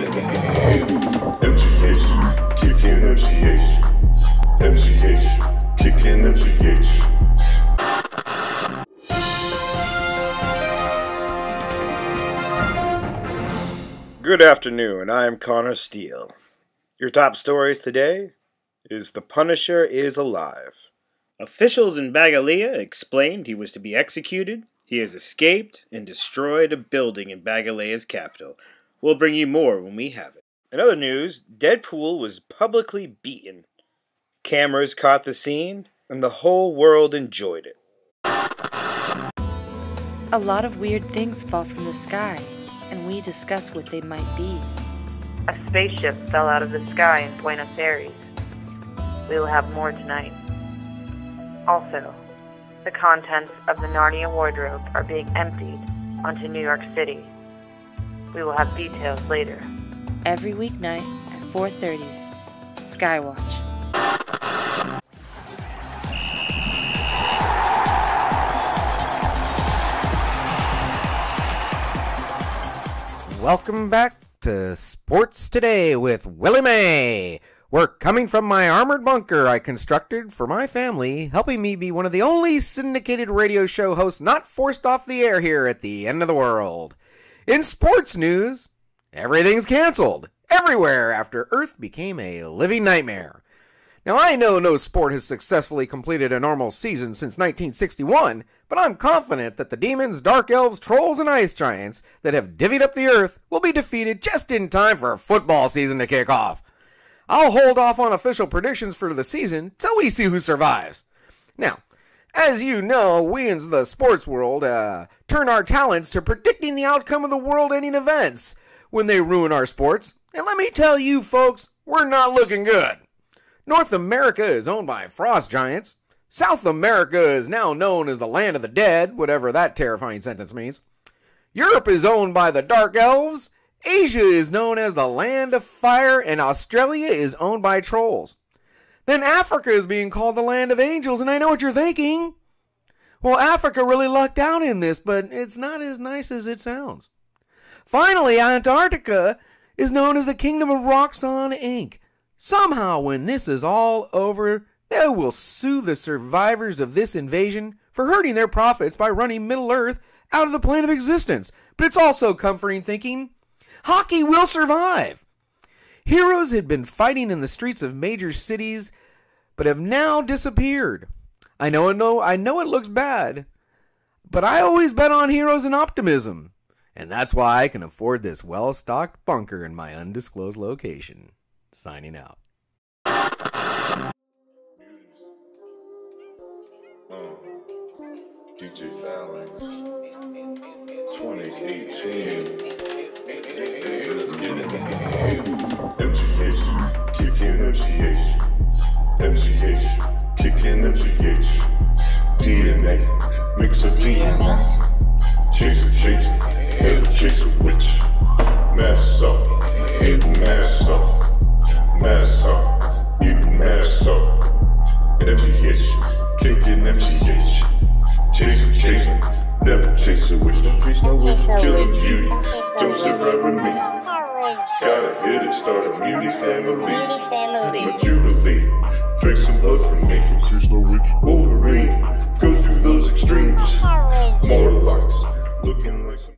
MCH, kick in MCH. MCH, kick in MCH. Good afternoon, I'm Connor Steele. Your top stories today is The Punisher is alive. Officials in Bagalia explained he was to be executed. He has escaped and destroyed a building in Bagalia's capital. We'll bring you more when we have it. In other news, Deadpool was publicly beaten. Cameras caught the scene, and the whole world enjoyed it. A lot of weird things fall from the sky, and we discuss what they might be. A spaceship fell out of the sky in Buenos Aires. We will have more tonight. Also, the contents of the Narnia wardrobe are being emptied onto New York City. We will have details later. Every weeknight at 4:30, Skywatch. Welcome back to Sports Today with Willie May. We're coming from my armored bunker I constructed for my family, helping me be one of the only syndicated radio show hosts not forced off the air here at the end of the world. In sports news, everything's canceled everywhere after Earth became a living nightmare. Now, I know no sport has successfully completed a normal season since 1961, but I'm confident that the demons, dark elves, trolls, and ice giants that have divvied up the Earth will be defeated just in time for football season to kick off. I'll hold off on official predictions for the season till we see who survives. Now, as you know, we in the sports world turn our talents to predicting the outcome of the world-ending events when they ruin our sports. And let me tell you, folks, we're not looking good. North America is owned by frost giants. South America is now known as the land of the dead, whatever that terrifying sentence means. Europe is owned by the dark elves. Asia is known as the land of fire, and Australia is owned by trolls. Then Africa is being called the land of angels, and I know what you're thinking. Well, Africa really lucked out in this, but it's not as nice as it sounds. Finally, Antarctica is known as the kingdom of Roxxon Inc. Somehow, when this is all over, they will sue the survivors of this invasion for hurting their profits by running Middle-earth out of the plane of existence. But it's also comforting thinking, hockey will survive. Heroes had been fighting in the streets of major cities, but have now disappeared. I know it looks bad, but I always bet on heroes and optimism. And that's why I can afford this well-stocked bunker in my undisclosed location. Signing out. DJ Phalanx 2018. Let's get it. MCH, kick in MCH. MCH, kick in MCH. DNA, mix of DNA. Chase never chase a witch. Mass up, mass off. Mass off, you mass off. MCH, kickin' MCH. Chasing, never chase a witch. Don't chase no witch, kill a beauty. Don't sit right with me. Gotta hit it, start a muni family. But Jubilee, drink some blood from me. Chase no witch. Wolverine goes through those extremes. More lights, looking like some.